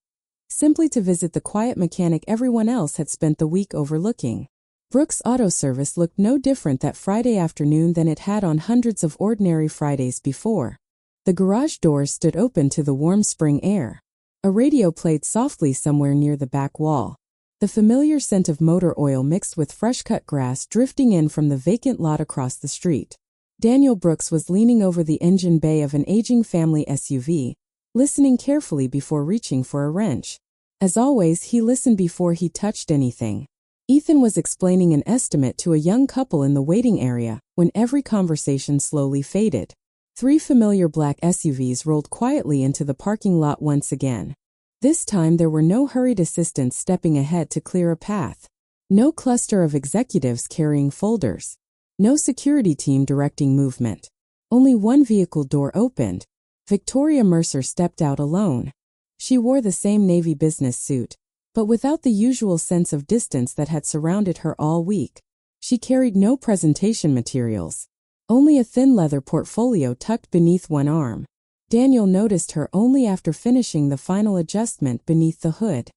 simply to visit the quiet mechanic everyone else had spent the week overlooking. Brooks Auto Service looked no different that Friday afternoon than it had on hundreds of ordinary Fridays before. The garage doors stood open to the warm spring air. A radio played softly somewhere near the back wall. The familiar scent of motor oil mixed with fresh-cut grass drifting in from the vacant lot across the street. Daniel Brooks was leaning over the engine bay of an aging family SUV, listening carefully before reaching for a wrench. As always, he listened before he touched anything. Ethan was explaining an estimate to a young couple in the waiting area when every conversation slowly faded. 3 familiar black SUVs rolled quietly into the parking lot once again. This time there were no hurried assistants stepping ahead to clear a path. No cluster of executives carrying folders. No security team directing movement. Only one vehicle door opened. Victoria Mercer stepped out alone. She wore the same navy business suit, but without the usual sense of distance that had surrounded her all week. She carried no presentation materials. Only a thin leather portfolio tucked beneath one arm. Daniel noticed her only after finishing the final adjustment beneath the hood.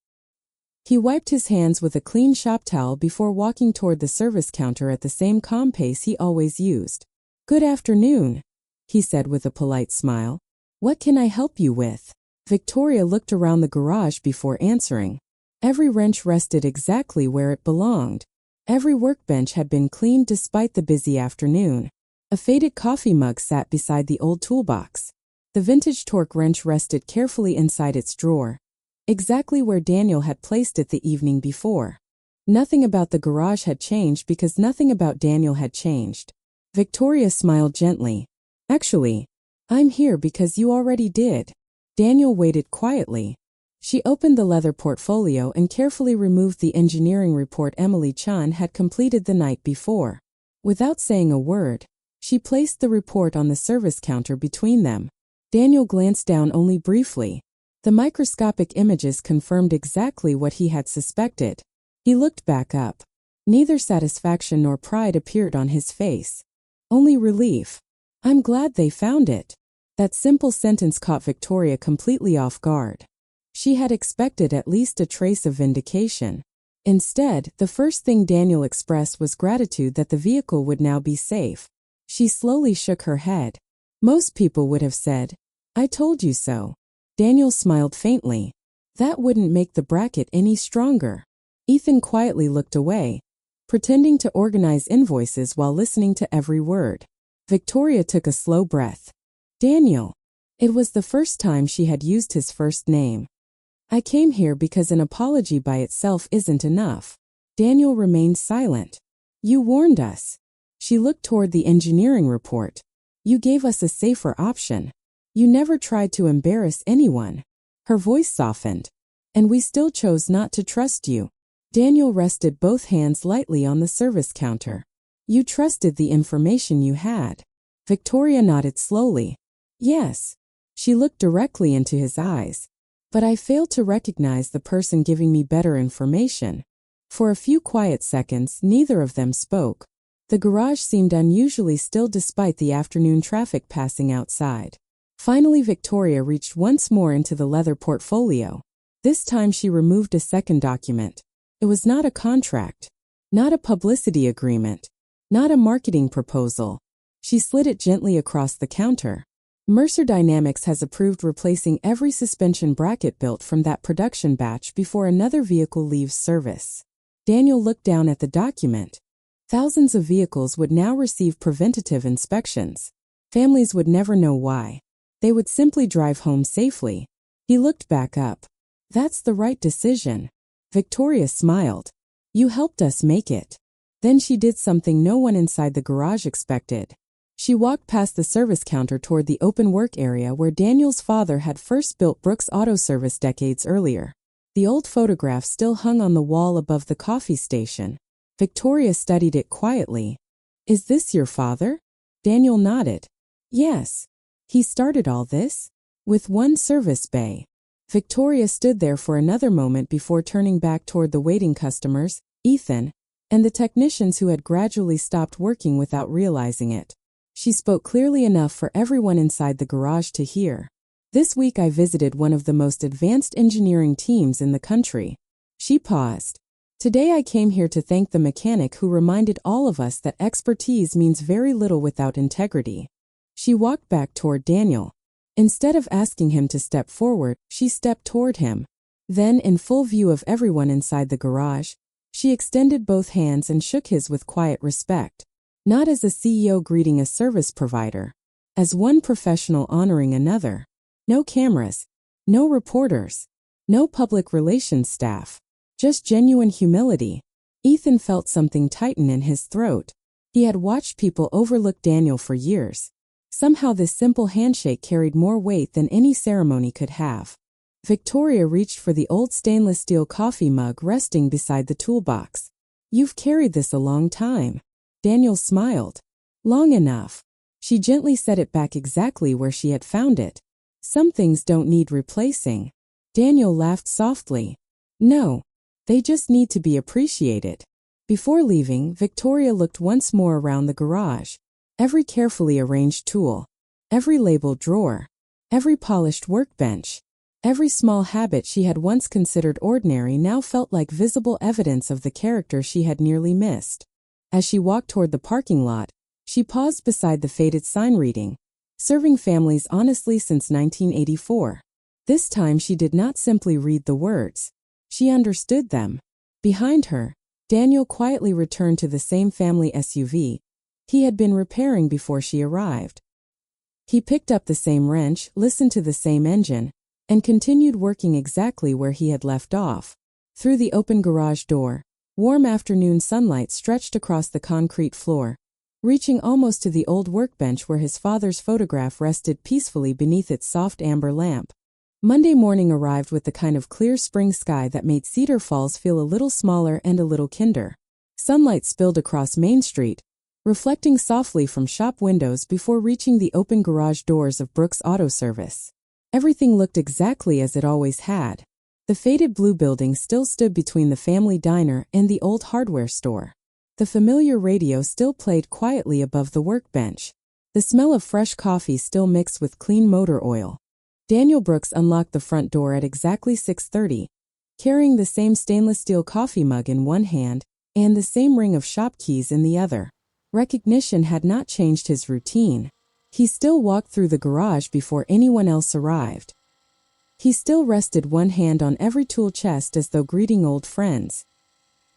He wiped his hands with a clean shop towel before walking toward the service counter at the same calm pace he always used. "Good afternoon," he said with a polite smile. "What can I help you with?" Victoria looked around the garage before answering. Every wrench rested exactly where it belonged. Every workbench had been cleaned despite the busy afternoon. A faded coffee mug sat beside the old toolbox. The vintage torque wrench rested carefully inside its drawer, exactly where Daniel had placed it the evening before. Nothing about the garage had changed because nothing about Daniel had changed. Victoria smiled gently. "Actually, I'm here because you already did." Daniel waited quietly. She opened the leather portfolio and carefully removed the engineering report Emily Chun had completed the night before. Without saying a word, she placed the report on the service counter between them. Daniel glanced down only briefly. The microscopic images confirmed exactly what he had suspected. He looked back up. Neither satisfaction nor pride appeared on his face. Only relief. "I'm glad they found it." That simple sentence caught Victoria completely off guard. She had expected at least a trace of vindication. Instead, the first thing Daniel expressed was gratitude that the vehicle would now be safe. She slowly shook her head. Most people would have said, "I told you so." Daniel smiled faintly. That wouldn't make the bracket any stronger. Ethan quietly looked away, pretending to organize invoices while listening to every word. Victoria took a slow breath. Daniel. It was the first time she had used his first name. I came here because an apology by itself isn't enough. Daniel remained silent. You warned us. She looked toward the engineering report. You gave us a safer option. You never tried to embarrass anyone. Her voice softened. And we still chose not to trust you. Daniel rested both hands lightly on the service counter. You trusted the information you had. Victoria nodded slowly. Yes. She looked directly into his eyes. But I failed to recognize the person giving me better information. For a few quiet seconds, neither of them spoke. The garage seemed unusually still despite the afternoon traffic passing outside. Finally, Victoria reached once more into the leather portfolio. This time she removed a second document. It was not a contract, not a publicity agreement, not a marketing proposal. She slid it gently across the counter. Mercer Dynamics has approved replacing every suspension bracket built from that production batch before another vehicle leaves service. Daniel looked down at the document. Thousands of vehicles would now receive preventative inspections. Families would never know why. They would simply drive home safely. He looked back up. That's the right decision. Victoria smiled. You helped us make it. Then she did something no one inside the garage expected. She walked past the service counter toward the open work area where Daniel's father had first built Brooks Auto Service decades earlier. The old photograph still hung on the wall above the coffee station. Victoria studied it quietly. Is this your father? Daniel nodded. Yes. He started all this? With one service bay. Victoria stood there for another moment before turning back toward the waiting customers, Ethan, and the technicians who had gradually stopped working without realizing it. She spoke clearly enough for everyone inside the garage to hear. This week I visited one of the most advanced engineering teams in the country. She paused. Today I came here to thank the mechanic who reminded all of us that expertise means very little without integrity. She walked back toward Daniel. Instead of asking him to step forward, she stepped toward him. Then, in full view of everyone inside the garage, she extended both hands and shook his with quiet respect. Not as a CEO greeting a service provider. As one professional honoring another. No cameras. No reporters. No public relations staff. Just genuine humility. Ethan felt something tighten in his throat. He had watched people overlook Daniel for years. Somehow this simple handshake carried more weight than any ceremony could have. Victoria reached for the old stainless steel coffee mug resting beside the toolbox. You've carried this a long time. Daniel smiled. Long enough. She gently set it back exactly where she had found it. Some things don't need replacing. Daniel laughed softly. No. They just need to be appreciated. Before leaving, Victoria looked once more around the garage. Every carefully arranged tool, every labeled drawer, every polished workbench, every small habit she had once considered ordinary now felt like visible evidence of the character she had nearly missed. As she walked toward the parking lot, she paused beside the faded sign reading, "Serving families honestly since 1984. This time she did not simply read the words. She understood them. Behind her, Daniel quietly returned to the same family SUV he had been repairing before she arrived. He picked up the same wrench, listened to the same engine, and continued working exactly where he had left off. Through the open garage door, warm afternoon sunlight stretched across the concrete floor, reaching almost to the old workbench where his father's photograph rested peacefully beneath its soft amber lamp. Monday morning arrived with the kind of clear spring sky that made Cedar Falls feel a little smaller and a little kinder. Sunlight spilled across Main Street, reflecting softly from shop windows before reaching the open garage doors of Brooks Auto Service. Everything looked exactly as it always had. The faded blue building still stood between the family diner and the old hardware store. The familiar radio still played quietly above the workbench. The smell of fresh coffee still mixed with clean motor oil. Daniel Brooks unlocked the front door at exactly 6:30, carrying the same stainless steel coffee mug in one hand and the same ring of shop keys in the other. Recognition had not changed his routine. He still walked through the garage before anyone else arrived. He still rested one hand on every tool chest as though greeting old friends.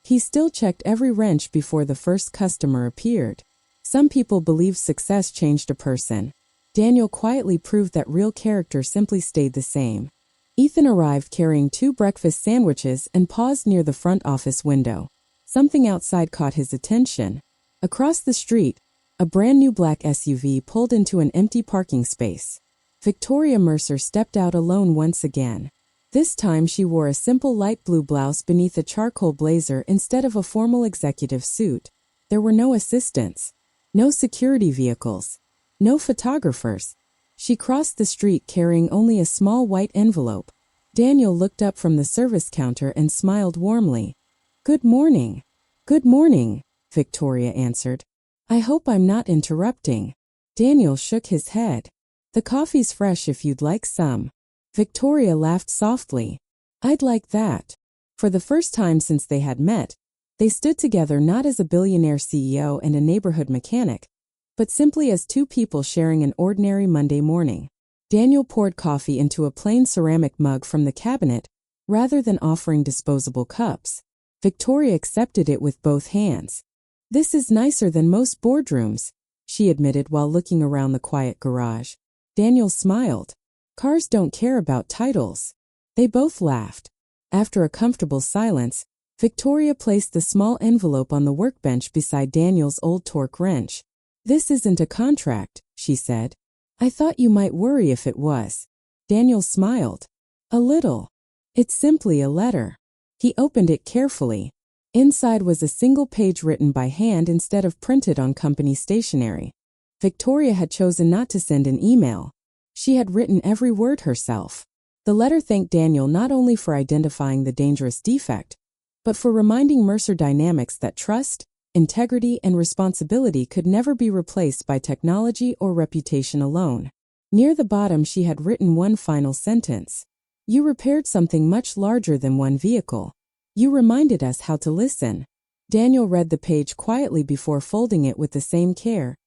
He still checked every wrench before the first customer appeared. Some people believe success changed a person. Daniel quietly proved that real character simply stayed the same. Ethan arrived carrying 2 breakfast sandwiches and paused near the front office window. Something outside caught his attention. Across the street, a brand new black SUV pulled into an empty parking space. Victoria Mercer stepped out alone once again. This time she wore a simple light blue blouse beneath a charcoal blazer instead of a formal executive suit. There were no assistants, no security vehicles, no photographers. She crossed the street carrying only a small white envelope. Daniel looked up from the service counter and smiled warmly. "Good morning." "Good morning," Victoria answered. "I hope I'm not interrupting." Daniel shook his head. "The coffee's fresh if you'd like some." Victoria laughed softly. "I'd like that." For the first time since they had met, they stood together not as a billionaire CEO and a neighborhood mechanic, but simply as 2 people sharing an ordinary Monday morning. Daniel poured coffee into a plain ceramic mug from the cabinet, rather than offering disposable cups. Victoria accepted it with both hands. "This is nicer than most boardrooms," she admitted while looking around the quiet garage. Daniel smiled. "Cars don't care about titles." They both laughed. After a comfortable silence, Victoria placed the small envelope on the workbench beside Daniel's old torque wrench. "This isn't a contract," she said. "I thought you might worry if it was." Daniel smiled. "A little. It's simply a letter." He opened it carefully. Inside was a single page written by hand instead of printed on company stationery. Victoria had chosen not to send an email. She had written every word herself. The letter thanked Daniel not only for identifying the dangerous defect, but for reminding Mercer Dynamics that trust, integrity, and responsibility could never be replaced by technology or reputation alone. Near the bottom she had written one final sentence. "You repaired something much larger than one vehicle. You reminded us how to listen." Daniel read the page quietly before folding it with the same care.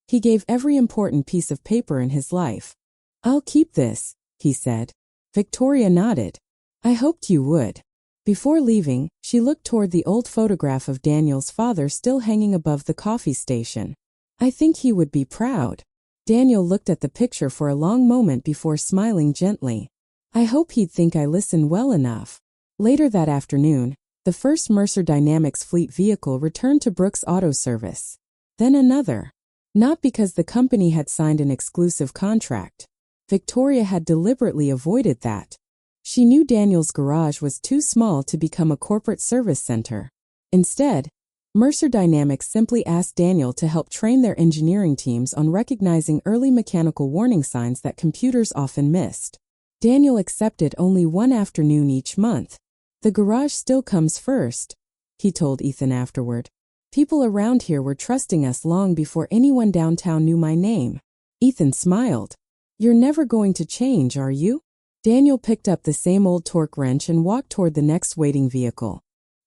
He gave every important piece of paper in his life. "I'll keep this," he said. Victoria nodded. "I hoped you would." Before leaving, she looked toward the old photograph of Daniel's father still hanging above the coffee station. "I think he would be proud." Daniel looked at the picture for a long moment before smiling gently. "I hope he'd think I listen well enough." Later that afternoon, the first Mercer Dynamics fleet vehicle returned to Brooks Auto Service. Then another. Not because the company had signed an exclusive contract. Victoria had deliberately avoided that. She knew Daniel's garage was too small to become a corporate service center. Instead, Mercer Dynamics simply asked Daniel to help train their engineering teams on recognizing early mechanical warning signs that computers often missed. Daniel accepted only one afternoon each month. "The garage still comes first," he told Ethan afterward. "People around here were trusting us long before anyone downtown knew my name." Ethan smiled. "You're never going to change, are you?" Daniel picked up the same old torque wrench and walked toward the next waiting vehicle.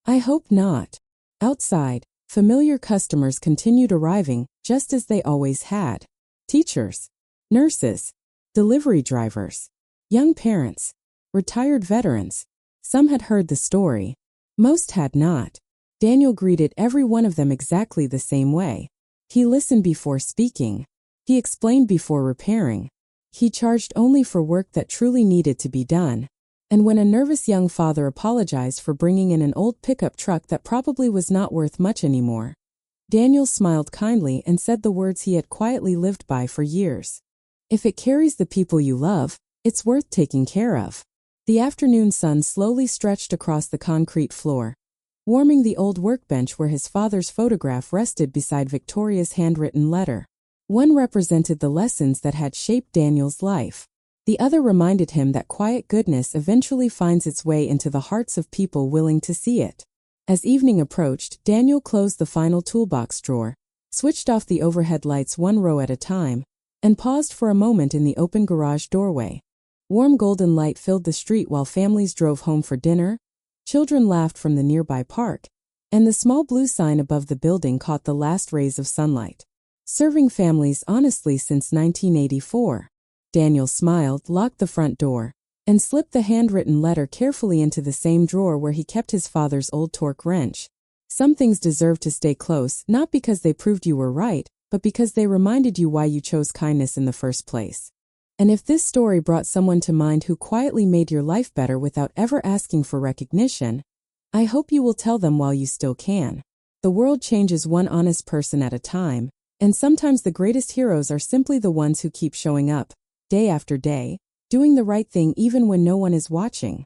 "I hope not." Outside, familiar customers continued arriving, just as they always had. Teachers, nurses, delivery drivers, young parents, retired veterans. Some had heard the story. Most had not. Daniel greeted every one of them exactly the same way. He listened before speaking. He explained before repairing. He charged only for work that truly needed to be done. And when a nervous young father apologized for bringing in an old pickup truck that probably was not worth much anymore, Daniel smiled kindly and said the words he had quietly lived by for years. "If it carries the people you love, it's worth taking care of." The afternoon sun slowly stretched across the concrete floor, warming the old workbench where his father's photograph rested beside Victoria's handwritten letter. One represented the lessons that had shaped Daniel's life. The other reminded him that quiet goodness eventually finds its way into the hearts of people willing to see it. As evening approached, Daniel closed the final toolbox drawer, switched off the overhead lights one row at a time, and paused for a moment in the open garage doorway. Warm golden light filled the street while families drove home for dinner, children laughed from the nearby park, and the small blue sign above the building caught the last rays of sunlight. "Serving families honestly since 1984. Daniel smiled, locked the front door, and slipped the handwritten letter carefully into the same drawer where he kept his father's old torque wrench. Some things deserve to stay close, not because they proved you were right, but because they reminded you why you chose kindness in the first place. And if this story brought someone to mind who quietly made your life better without ever asking for recognition, I hope you will tell them while you still can. The world changes one honest person at a time, and sometimes the greatest heroes are simply the ones who keep showing up, day after day, doing the right thing even when no one is watching.